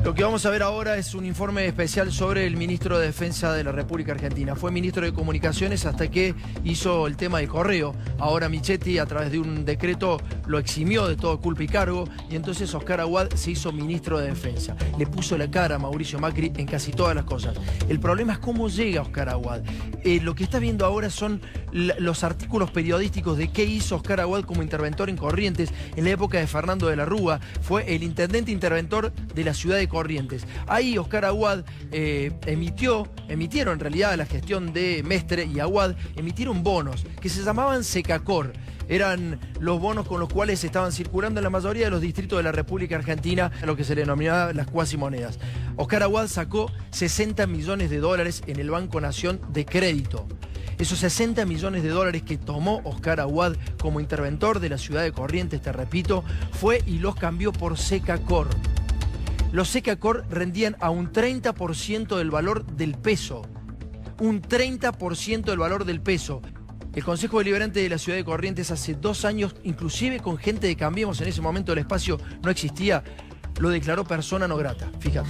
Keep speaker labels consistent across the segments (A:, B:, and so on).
A: Lo que vamos a ver ahora es un informe especial sobre el ministro de Defensa de la República Argentina. Fue ministro de Comunicaciones hasta que hizo el tema del correo. Ahora Michetti, a través de un decreto, lo eximió de todo culpa y cargo, y entonces Oscar Aguad se hizo ministro de Defensa. Le puso la cara a Mauricio Macri en casi todas las cosas. El problema es cómo llega Oscar Aguad. Lo que está viendo ahora son los artículos periodísticos de qué hizo Oscar Aguad como interventor en Corrientes en la época de Fernando de la Rúa. Fue el intendente interventor de la ciudad de Corrientes. Ahí Oscar Aguad emitieron en realidad la gestión de Mestre y Aguad, emitieron bonos que se llamaban Secacor. Eran los bonos con los cuales estaban circulando en la mayoría de los distritos de la República Argentina, lo que se le denominaba las cuasimonedas. Oscar Aguad sacó 60 millones de dólares en el Banco Nación de crédito. Esos 60 millones de dólares que tomó Oscar Aguad como interventor de la ciudad de Corrientes, te repito, fue y los cambió por Secacor. Los Secacor rendían a un 30% del valor del peso. Un 30% del valor del peso. El Consejo Deliberante de la ciudad de Corrientes hace 2 años, inclusive con gente de Cambiemos, en ese momento el espacio no existía, lo declaró persona no grata. Fíjate.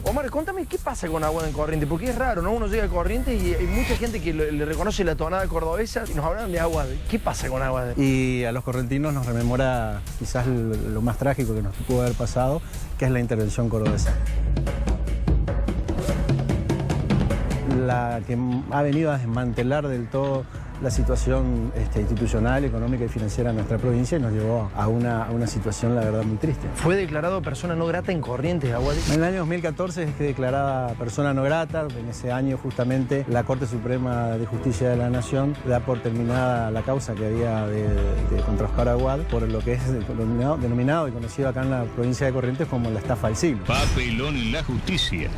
A: Omar, contame qué pasa con Aguad en Corrientes, porque es raro, ¿no? Uno llega a Corrientes y hay mucha gente que le reconoce la tonada cordobesa y nos hablan de Aguad. ¿Qué pasa con Aguad?
B: Y a los correntinos nos rememora quizás lo más trágico que nos pudo haber pasado, que es la intervención cordobesa. La que ha venido a desmantelar del todo la situación institucional, económica y financiera de nuestra provincia y nos llevó a una situación, la verdad, muy triste.
A: Fue declarado persona no grata en Corrientes, Aguad.
B: En el año 2014 es que declarada persona no grata. En ese año justamente la Corte Suprema de Justicia de la Nación da por terminada la causa que había contra Oscar Aguad por lo que es denominado y conocido acá en la provincia de Corrientes como la estafa del siglo.
C: Papelón en la justicia.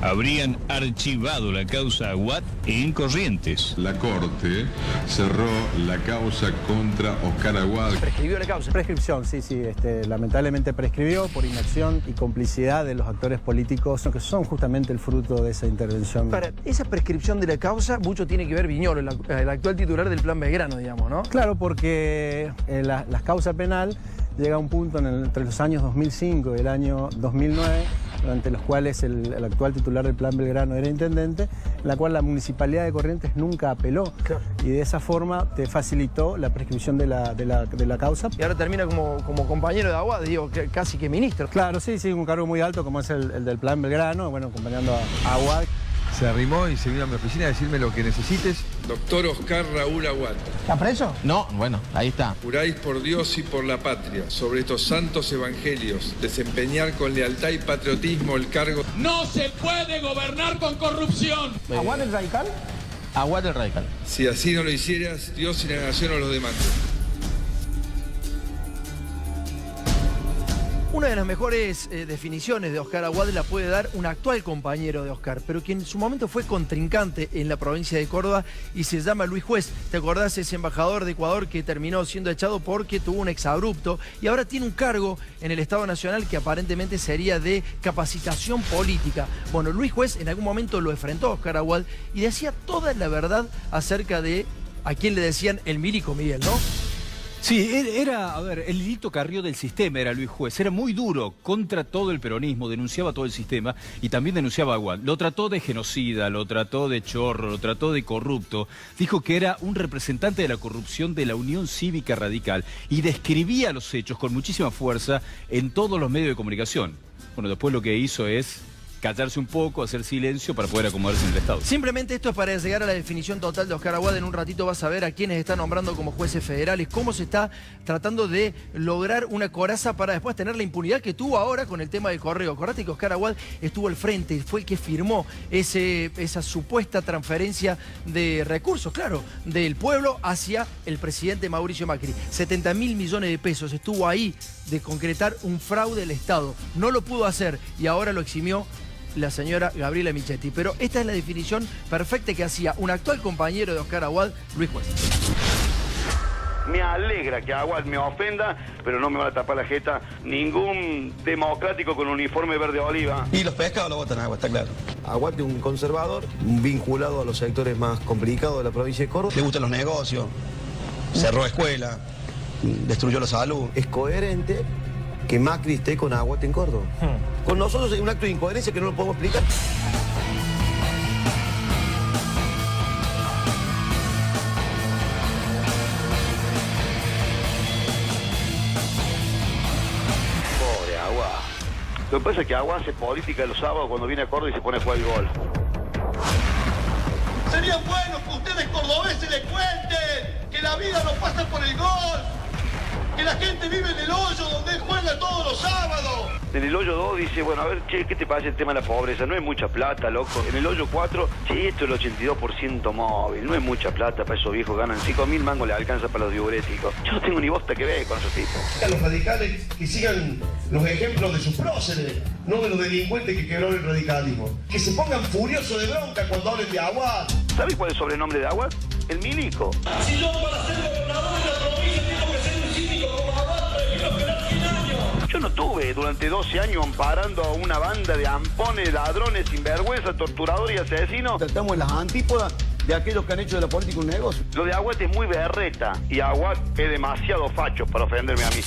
C: Habrían archivado la causa Aguad en Corrientes.
D: La Corte cerró la causa contra Oscar Aguad.
A: ¿Prescribió la causa?
B: Prescripción, sí. Lamentablemente prescribió por inacción y complicidad de los actores políticos que son justamente el fruto de esa intervención.
A: Para esa prescripción de la causa, mucho tiene que ver Viñolo, el actual titular del Plan Belgrano, digamos, ¿no?
B: Claro, porque la causa penal llega a un punto entre los años 2005 y el año 2009, durante los cuales el actual titular del Plan Belgrano era intendente, en la cual la Municipalidad de Corrientes nunca apeló. Claro. Y de esa forma te facilitó la prescripción de la causa.
A: Y ahora termina como compañero de Aguad, digo, casi que ministro.
B: Claro, sí, un cargo muy alto como es el del Plan Belgrano, bueno, acompañando a Aguad.
E: Se arrimó y se vino a mi oficina a decirme lo que necesites.
D: Doctor Oscar Raúl Aguad.
A: ¿Está preso?
F: No, bueno, ahí está.
D: Juráis por Dios y por la patria, sobre estos santos evangelios, desempeñar con lealtad y patriotismo el cargo.
G: No se puede gobernar con corrupción.
A: ¿Aguad el radical?
F: Aguad el radical.
D: Si así no lo hicieras, Dios y la nación os lo demande.
A: Una de las mejores definiciones de Oscar Aguad la puede dar un actual compañero de Oscar, pero que en su momento fue contrincante en la provincia de Córdoba y se llama Luis Juez. ¿Te acordás ese embajador de Ecuador que terminó siendo echado porque tuvo un exabrupto y ahora tiene un cargo en el Estado Nacional que aparentemente sería de capacitación política? Bueno, Luis Juez en algún momento lo enfrentó a Oscar Aguad y decía toda la verdad acerca de a quien le decían el Milico Miguel, ¿no?
H: Sí, el Lilito Carrió del sistema era Luis Juez, era muy duro contra todo el peronismo, denunciaba todo el sistema y también denunciaba a Aguad. Lo trató de genocida, lo trató de chorro, lo trató de corrupto, dijo que era un representante de la corrupción de la Unión Cívica Radical y describía los hechos con muchísima fuerza en todos los medios de comunicación. Bueno, después lo que hizo es callarse un poco, hacer silencio para poder acomodarse en el Estado.
A: Simplemente esto es para llegar a la definición total de Oscar Aguad. En un ratito vas a ver a quienes está nombrando como jueces federales, cómo se está tratando de lograr una coraza para después tener la impunidad que tuvo ahora con el tema del correo. Acordate que Oscar Aguad estuvo al frente, fue el que firmó esa supuesta transferencia de recursos, claro, del pueblo hacia el presidente Mauricio Macri. 70.000 millones de pesos, estuvo ahí de concretar un fraude del Estado. No lo pudo hacer y ahora lo eximió la señora Gabriela Michetti. Pero esta es la definición perfecta que hacía un actual compañero de Oscar Aguad, Luis Juez.
I: Me alegra que Aguad me ofenda, pero no me va a tapar la jeta ningún democrático con uniforme verde oliva.
J: Y los pescados lo votan a Aguad, está claro. Aguad es un conservador, vinculado a los sectores más complicados de la provincia de Córdoba. Le gustan los negocios, cerró escuela, destruyó la salud. Es coherente que Macri esté con Aguad en Córdoba. Con nosotros hay un acto de incoherencia que no lo podemos explicar.
I: Pobre Aguad. Lo que pasa es que Aguad hace política los sábados cuando viene a Córdoba y se pone a jugar el golf.
G: Sería bueno que ustedes cordobeses le cuenten que la vida no pasa por el golf, que la gente vive en el hoyo donde él juega todos los sábados.
I: En el hoyo 2 dice, bueno, a ver, che, ¿qué te parece el tema de la pobreza? No es mucha plata, loco. En el hoyo 4, che, esto es el 82% móvil. No es mucha plata para esos viejos, ganan 5.000 mangos, le alcanza para los diuréticos. Yo no tengo ni bosta que ver con esos tipos.
K: A los radicales que sigan los ejemplos de sus próceres, no de los delincuentes que quebraron el radicalismo. Que se pongan furiosos de bronca cuando hablen de Aguad.
I: ¿Sabes cuál es el sobrenombre de Aguad? El Milico.
G: Si yo para ser gobernador de la provincia tengo que ser un cínico como Aguad, prefiero esperar 100 años.
I: Yo no estuve durante 12 años amparando a una banda de ampones, ladrones, sinvergüenza, torturadores y asesinos.
J: Estamos en las antípodas de aquellos que han hecho de la política un negocio.
I: Lo de Aguad es muy berreta y Aguad es demasiado facho para ofenderme a mí.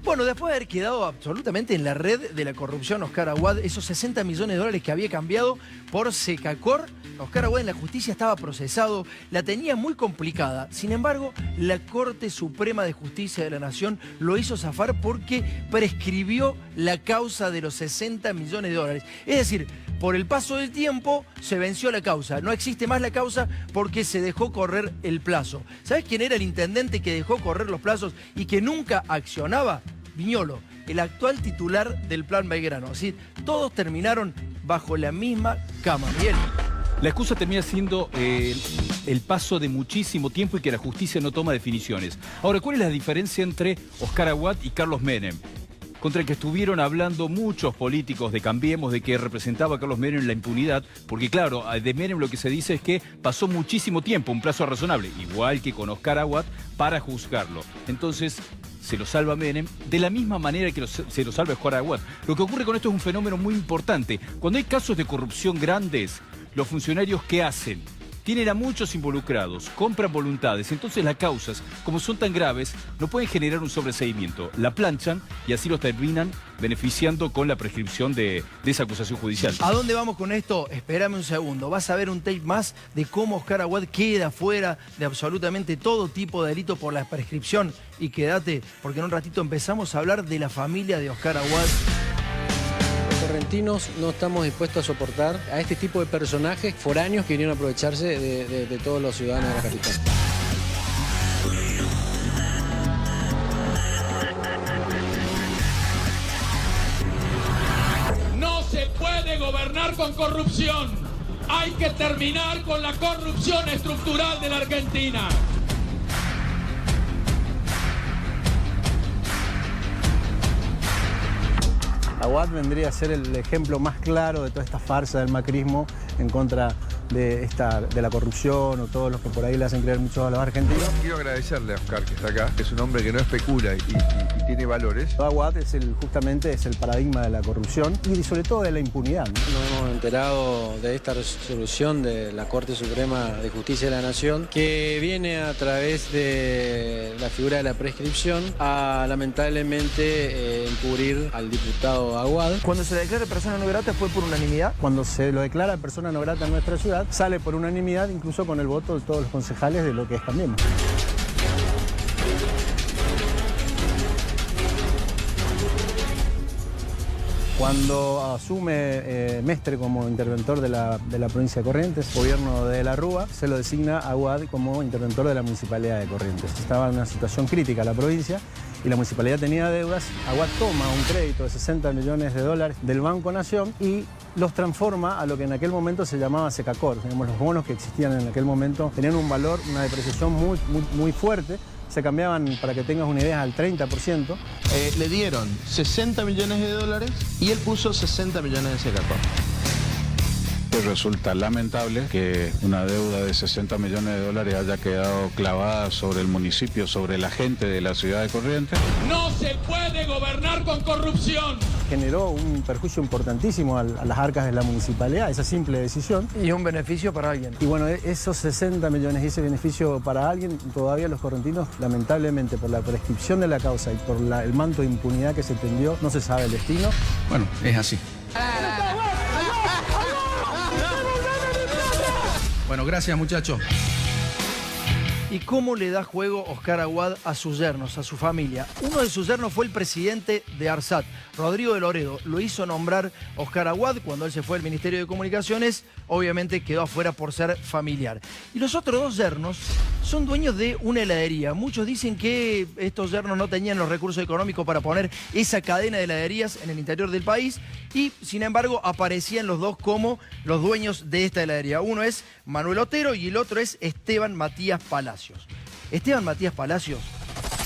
A: Bueno, después de haber quedado absolutamente en la red de la corrupción, Oscar Aguad, esos 60 millones de dólares que había cambiado por Secacor, Oscar Aguad en la justicia estaba procesado, la tenía muy complicada. Sin embargo, la Corte Suprema de Justicia de la Nación lo hizo zafar porque prescribió la causa de los 60 millones de dólares. Es decir, por el paso del tiempo se venció la causa. No existe más la causa porque se dejó correr el plazo. ¿Sabes quién era el intendente que dejó correr los plazos y que nunca accionaba? Viñolo, el actual titular del Plan Belgrano. Así, todos terminaron bajo la misma cama. Bien.
H: La excusa termina siendo el paso de muchísimo tiempo y que la justicia no toma definiciones. Ahora, ¿cuál es la diferencia entre Oscar Aguad y Carlos Menem? Contra el que estuvieron hablando muchos políticos de Cambiemos, de que representaba a Carlos Menem en la impunidad, porque claro, de Menem lo que se dice es que pasó muchísimo tiempo, un plazo razonable, igual que con Oscar Aguad, para juzgarlo. Entonces, se lo salva Menem de la misma manera que se lo salva Oscar Aguad. Lo que ocurre con esto es un fenómeno muy importante. Cuando hay casos de corrupción grandes, los funcionarios, ¿qué hacen? Tienen a muchos involucrados, compran voluntades, entonces las causas, como son tan graves, no pueden generar un sobreseimiento. La planchan y así los terminan beneficiando con la prescripción de esa acusación judicial.
A: ¿A dónde vamos con esto? Espérame un segundo. Vas a ver un tape más de cómo Oscar Aguad queda fuera de absolutamente todo tipo de delito por la prescripción. Y quédate, porque en un ratito empezamos a hablar de la familia de Oscar Aguad.
L: Los correntinos no estamos dispuestos a soportar a este tipo de personajes foráneos que vinieron a aprovecharse de todos los ciudadanos de la capital.
G: No se puede gobernar con corrupción. Hay que terminar con la corrupción estructural de la Argentina.
B: Aguad vendría a ser el ejemplo más claro de toda esta farsa del macrismo en contra de la corrupción o todos los que por ahí le hacen creer mucho a los argentinos.
E: Quiero agradecerle a Oscar que está acá, que es un hombre que no especula y tiene valores.
B: Aguad justamente es el paradigma de la corrupción y sobre todo de la impunidad, ¿no?
L: Nos hemos enterado de esta resolución de la Corte Suprema de Justicia de la Nación que viene a través de la figura de la prescripción a lamentablemente encubrir al diputado Aguad.
A: Cuando se declara persona no grata fue por unanimidad.
B: Cuando se lo declara persona no grata en nuestra ciudad, sale por unanimidad, incluso con el voto de todos los concejales de lo que es Cambiemos. Cuando asume Mestre como interventor de la provincia de Corrientes, gobierno de la Rúa, se lo designa a Aguad como interventor de la municipalidad de Corrientes. Estaba en una situación crítica la provincia y la municipalidad tenía deudas. Aguad toma un crédito de 60 millones de dólares del Banco Nación y los transforma a lo que en aquel momento se llamaba Secacor. Digamos, los bonos que existían en aquel momento tenían un valor, una depreciación muy fuerte. Se cambiaban, para que tengas una idea, al 30%.
F: Le dieron 60 millones de dólares y él puso 60 millones de Secacor.
M: Resulta lamentable que una deuda de 60 millones de dólares haya quedado clavada sobre el municipio, sobre la gente de la ciudad de Corrientes.
G: No se puede gobernar con corrupción.
B: generó un perjuicio importantísimo a las arcas de la municipalidad, esa simple decisión.
A: Y un beneficio para alguien.
B: Y bueno, esos 60 millones y ese beneficio para alguien, todavía los correntinos, lamentablemente, por la prescripción de la causa y por el manto de impunidad que se tendió, no se sabe el destino.
H: Bueno, es así. Bueno, gracias, muchachos.
A: ¿Y cómo le da juego Oscar Aguad a sus yernos, a su familia? Uno de sus yernos fue el presidente de ARSAT, Rodrigo de Loredo. Lo hizo nombrar Oscar Aguad cuando él se fue al Ministerio de Comunicaciones. Obviamente quedó afuera por ser familiar. Y los otros dos yernos son dueños de una heladería. Muchos dicen que estos yernos no tenían los recursos económicos para poner esa cadena de heladerías en el interior del país y, sin embargo, aparecían los dos como los dueños de esta heladería. Uno es Manuel Otero y el otro es Esteban Matías Palacios. Esteban Matías Palacios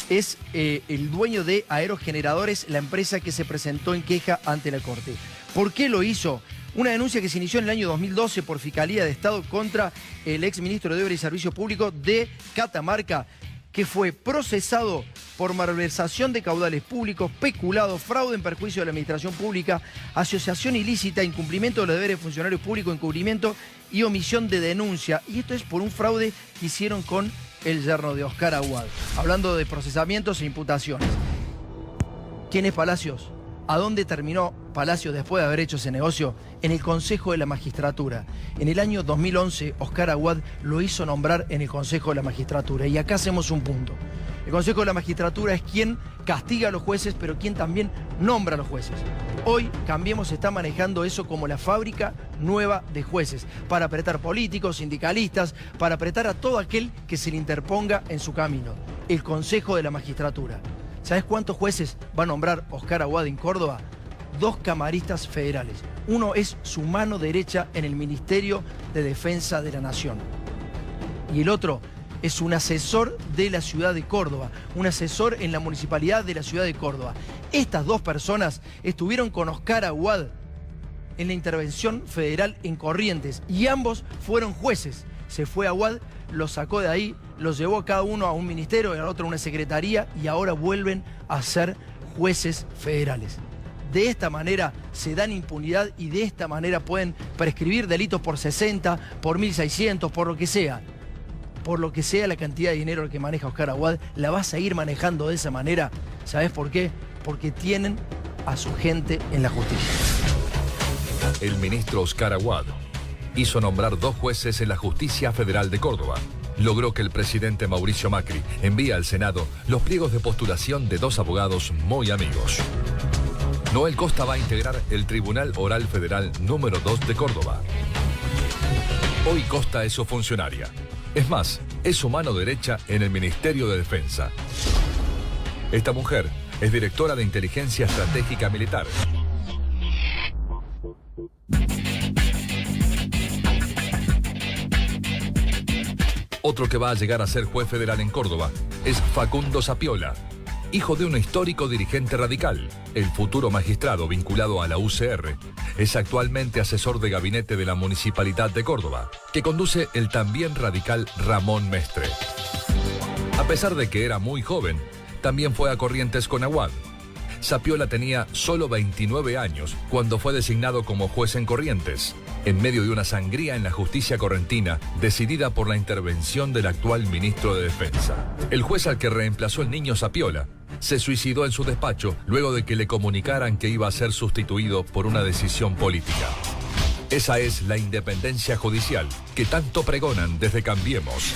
A: es el dueño de Aerogeneradores, la empresa que se presentó en queja ante la Corte. ¿Por qué lo hizo? Una denuncia que se inició en el año 2012 por Fiscalía de Estado contra el exministro de Obras y Servicio Público de Catamarca, que fue procesado por malversación de caudales públicos, peculado, fraude en perjuicio de la administración pública, asociación ilícita, incumplimiento de los deberes de funcionarios públicos, encubrimiento y omisión de denuncia. Y esto es por un fraude que hicieron con el yerno de Oscar Aguad. Hablando de procesamientos e imputaciones. ¿Quién es Palacios? ¿A dónde terminó Palacios después de haber hecho ese negocio? En el Consejo de la Magistratura. En el año 2011, Oscar Aguad lo hizo nombrar en el Consejo de la Magistratura. Y acá hacemos un punto. El Consejo de la Magistratura es quien castiga a los jueces, pero quien también nombra a los jueces. Hoy Cambiemos está manejando eso como la fábrica nueva de jueces, para apretar políticos, sindicalistas, para apretar a todo aquel que se le interponga en su camino. El Consejo de la Magistratura. ¿Sabes cuántos jueces va a nombrar Oscar Aguad en Córdoba? 2 camaristas federales. Uno es su mano derecha en el Ministerio de Defensa de la Nación. Y el otro es un asesor de la ciudad de Córdoba, un asesor en la municipalidad de la ciudad de Córdoba. Estas 2 personas estuvieron con Oscar Aguad en la intervención federal en Corrientes y ambos fueron jueces. Se fue Aguad, los sacó de ahí, los llevó a cada uno a un ministerio y al otro a una secretaría y ahora vuelven a ser jueces federales. De esta manera se dan impunidad y de esta manera pueden prescribir delitos por 60, por 1.600, por lo que sea. Por lo que sea la cantidad de dinero que maneja Oscar Aguad, la va a seguir manejando de esa manera. ¿Sabes por qué? Porque tienen a su gente en la justicia.
N: El ministro Oscar Aguad hizo nombrar 2 jueces en la Justicia Federal de Córdoba. Logró que el presidente Mauricio Macri envíe al Senado los pliegos de postulación de 2 abogados muy amigos. Noel Costa va a integrar el Tribunal Oral Federal número 2 de Córdoba. Hoy Costa es su funcionaria. Es más, es su mano derecha en el Ministerio de Defensa. Esta mujer es directora de Inteligencia Estratégica Militar. Otro que va a llegar a ser juez federal en Córdoba es Facundo Sapiola, hijo de un histórico dirigente radical. El futuro magistrado vinculado a la UCR es actualmente asesor de gabinete de la Municipalidad de Córdoba, que conduce el también radical Ramón Mestre. A pesar de que era muy joven, también fue a Corrientes con Aguad. Sapiola tenía solo 29 años cuando fue designado como juez en Corrientes, en medio de una sangría en la justicia correntina decidida por la intervención del actual ministro de Defensa. El juez al que reemplazó el niño Sapiola se suicidó en su despacho luego de que le comunicaran que iba a ser sustituido por una decisión política. Esa es la independencia judicial que tanto pregonan desde Cambiemos.